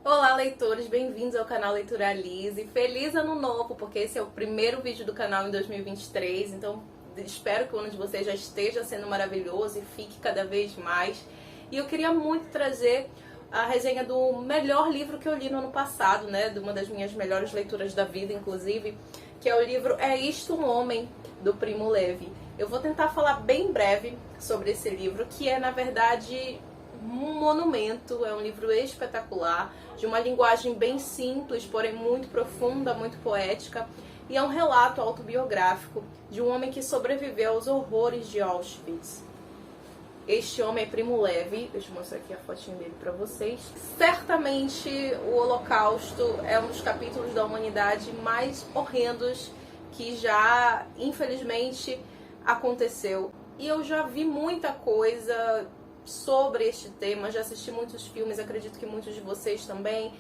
Olá, leitores, bem-vindos ao canal Leitura Alice. Feliz ano novo, porque esse é o primeiro vídeo do canal em 2023, então espero que o ano de vocês já esteja sendo maravilhoso e fique cada vez mais. E eu queria muito trazer a resenha do melhor livro que eu li no ano passado, né, de uma das minhas melhores leituras da vida, inclusive, que é o livro É Isto um Homem, do Primo Levi. Eu vou tentar falar bem breve sobre esse livro, que é, na verdade, um monumento, é um livro espetacular, de uma linguagem bem simples, porém muito profunda, muito poética, e é um relato autobiográfico de um homem que sobreviveu aos horrores de Auschwitz. Este homem é Primo Levi, deixa eu mostrar aqui a fotinha dele pra vocês. Certamente o Holocausto é um dos capítulos da humanidade mais horrendos que já, infelizmente, aconteceu. E eu já vi muita coisa sobre este tema, já assisti muitos filmes, acredito que muitos de vocês também,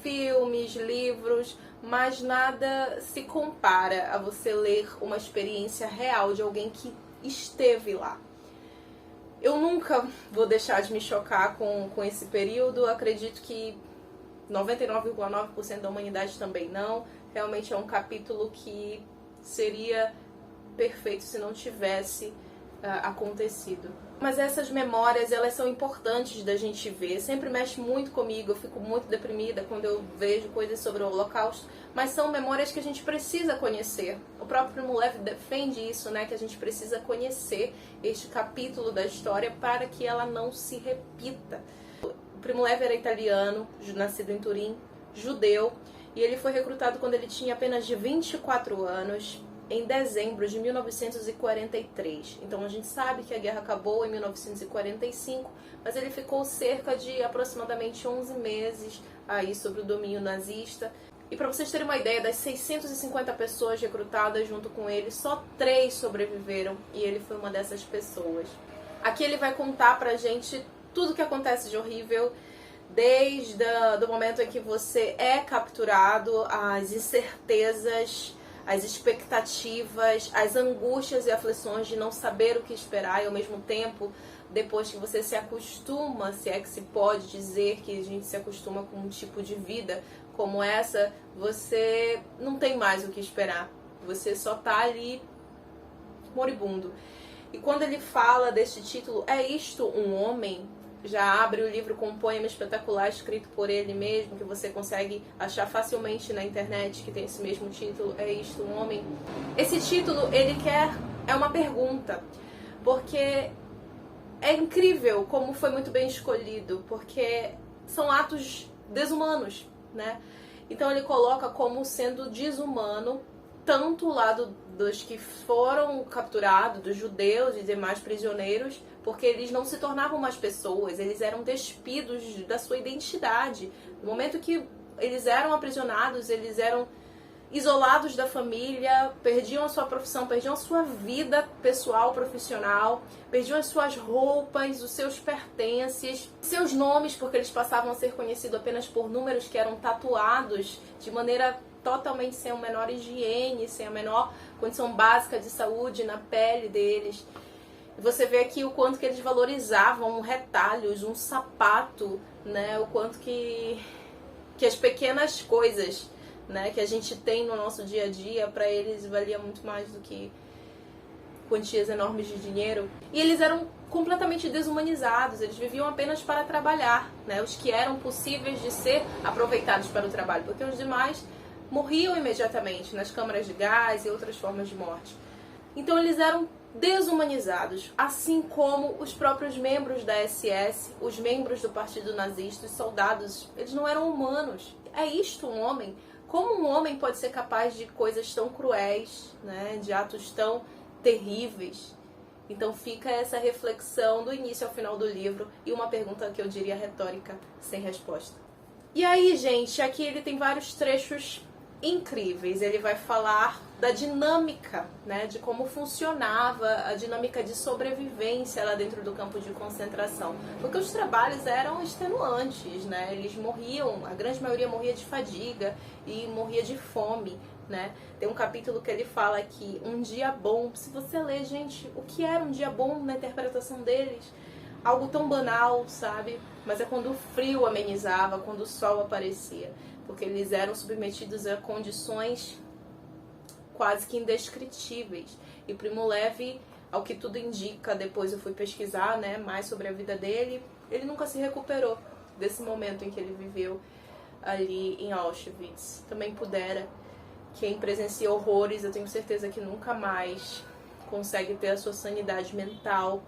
filmes, livros, mas nada se compara a você ler uma experiência real de alguém que esteve lá. Eu nunca vou deixar de me chocar com esse período, acredito que 99,9% da humanidade também não. Realmente é um capítulo que seria perfeito se não tivesse acontecido. Mas essas memórias, elas são importantes da gente ver, sempre mexe muito comigo, eu fico muito deprimida quando eu vejo coisas sobre o Holocausto, mas são memórias que a gente precisa conhecer. O próprio Primo Levi defende isso, né, que a gente precisa conhecer este capítulo da história para que ela não se repita. O Primo Levi era italiano, nascido em Turim, judeu, e ele foi recrutado quando ele tinha apenas de 24 anos, em dezembro de 1943. Então a gente sabe que a guerra acabou em 1945, mas ele ficou cerca de aproximadamente 11 meses aí sob o domínio nazista. E para vocês terem uma ideia, das 650 pessoas recrutadas junto com ele, só 3 sobreviveram e ele foi uma dessas pessoas. Aqui ele vai contar pra gente tudo o que acontece de horrível, desde o momento em que você é capturado, as incertezas, as expectativas, as angústias e aflições de não saber o que esperar e ao mesmo tempo, depois que você se acostuma, se é que se pode dizer que a gente se acostuma com um tipo de vida como essa, você não tem mais o que esperar. Você só tá ali moribundo. E quando ele fala deste título, É Isto um Homem? Já abre o livro com um poema espetacular escrito por ele mesmo, que você consegue achar facilmente na internet, que tem esse mesmo título, É Isto um Homem? Esse título, é uma pergunta, porque é incrível como foi muito bem escolhido, porque são atos desumanos, né? Então ele coloca como sendo desumano tanto o lado dos que foram capturados, dos judeus e demais prisioneiros, porque eles não se tornavam mais pessoas, eles eram despidos da sua identidade. No momento que eles eram aprisionados, eles eram isolados da família, perdiam a sua profissão, perdiam a sua vida pessoal, profissional, perdiam as suas roupas, os seus pertences, seus nomes, porque eles passavam a ser conhecidos apenas por números que eram tatuados de maneira totalmente sem a menor higiene, sem a menor condição básica de saúde na pele deles. Você vê aqui o quanto que eles valorizavam retalhos, um sapato, né? O quanto que as pequenas coisas, né, que a gente tem no nosso dia a dia, para eles valia muito mais do que quantias enormes de dinheiro. E eles eram completamente desumanizados, eles viviam apenas para trabalhar, né? Os que eram possíveis de ser aproveitados para o trabalho, porque os demais morriam imediatamente nas câmaras de gás e outras formas de morte. Então eles eram desumanizados, assim como os próprios membros da SS, os membros do Partido Nazista, os soldados, eles não eram humanos. É isto um homem? Como um homem pode ser capaz de coisas tão cruéis, né, de atos tão terríveis? Então fica essa reflexão do início ao final do livro e uma pergunta que eu diria retórica, sem resposta. E aí, gente, aqui ele tem vários trechos incríveis. Ele vai falar da dinâmica, né, de como funcionava a dinâmica de sobrevivência lá dentro do campo de concentração. Porque os trabalhos eram extenuantes, né? Eles morriam, a grande maioria morria de fadiga e morria de fome, né? Tem um capítulo que ele fala que um dia bom, se você ler, gente, o que era um dia bom na interpretação deles? Algo tão banal, sabe? mas é quando o frio amenizava, quando o sol aparecia, porque eles eram submetidos a condições quase que indescritíveis. E Primo Levi, ao que tudo indica, depois eu fui pesquisar, né, mais sobre a vida dele, ele nunca se recuperou desse momento em que ele viveu ali em Auschwitz. Também pudera. Quem presencia horrores, eu tenho certeza que nunca mais consegue ter a sua sanidade mental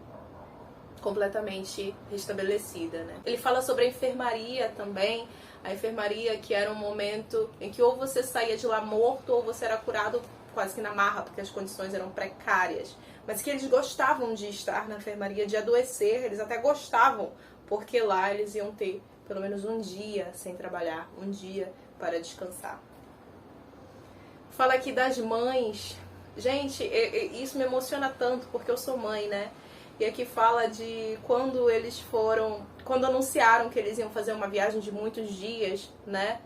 completamente restabelecida, né? Ele fala sobre a enfermaria também, a enfermaria que era um momento em que ou você saía de lá morto ou você era curado quase que na marra, porque as condições eram precárias, mas que eles gostavam de estar na enfermaria, de adoecer, eles até gostavam, porque lá eles iam ter pelo menos um dia sem trabalhar, um dia para descansar. Fala aqui das mães. Gente, isso me emociona tanto, porque eu sou mãe, né? E aqui fala de quando eles foram, quando anunciaram que eles iam fazer uma viagem de muitos dias, né?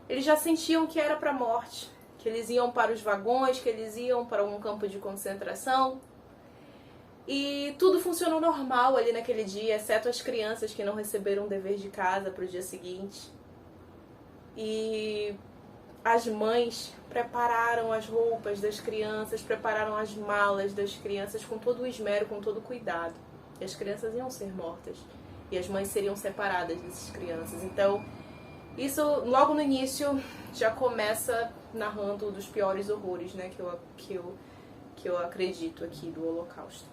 Eles já sentiam que era para a morte, que eles iam para os vagões, que eles iam para um campo de concentração. E tudo funcionou normal ali naquele dia, exceto as crianças que não receberam o dever de casa para o dia seguinte. E as mães prepararam as roupas das crianças, prepararam as malas das crianças com todo o esmero, com todo o cuidado. E as crianças iam ser mortas. E as mães seriam separadas dessas crianças. Então, isso logo no início já começa narrando dos piores horrores, né, que eu acredito aqui do Holocausto.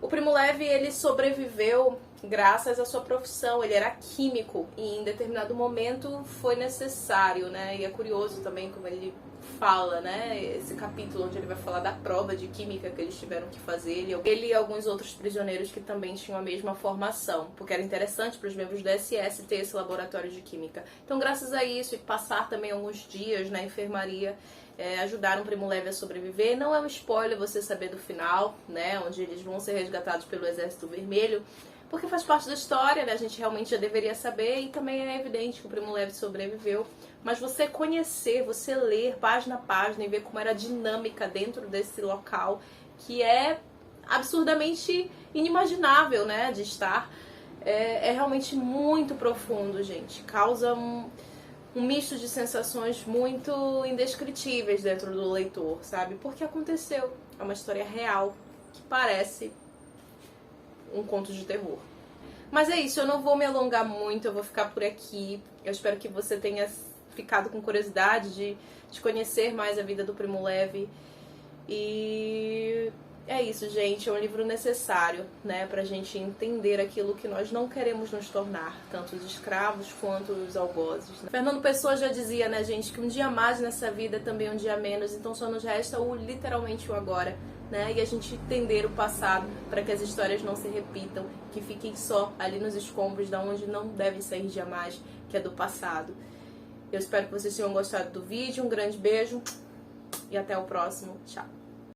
O Primo Levi, ele sobreviveu graças à sua profissão. Ele era químico e em determinado momento foi necessário, né? E é curioso também como ele fala, né? Esse capítulo onde ele vai falar da prova de química que eles tiveram que fazer. Ele e alguns outros prisioneiros que também tinham a mesma formação, porque era interessante para os membros do SS ter esse laboratório de química. Então, graças a isso e passar também alguns dias na enfermaria, ajudaram o Primo Levi a sobreviver. Não é um spoiler você saber do final, né, onde eles vão ser resgatados pelo Exército Vermelho, porque faz parte da história, né, a gente realmente já deveria saber, e também é evidente que o Primo Levi sobreviveu. Mas você conhecer, você ler página a página e ver como era a dinâmica dentro desse local, que é absurdamente inimaginável, né, de estar, é realmente muito profundo, gente. Causa um misto de sensações muito indescritíveis dentro do leitor, sabe? Porque aconteceu. É uma história real que parece um conto de terror. Mas é isso, eu não vou me alongar muito, eu vou ficar por aqui. Eu espero que você tenha ficado com curiosidade de conhecer mais a vida do Primo Levi. E é isso, gente. É um livro necessário, né, pra gente entender aquilo que nós não queremos nos tornar, tanto os escravos quanto os algozes, né? Fernando Pessoa já dizia, né, gente, que um dia mais nessa vida é também um dia menos, então só nos resta literalmente o agora, né, e a gente entender o passado para que as histórias não se repitam, que fiquem só ali nos escombros da onde não devem sair jamais, que é do passado. Eu espero que vocês tenham gostado do vídeo, um grande beijo e até o próximo. Tchau!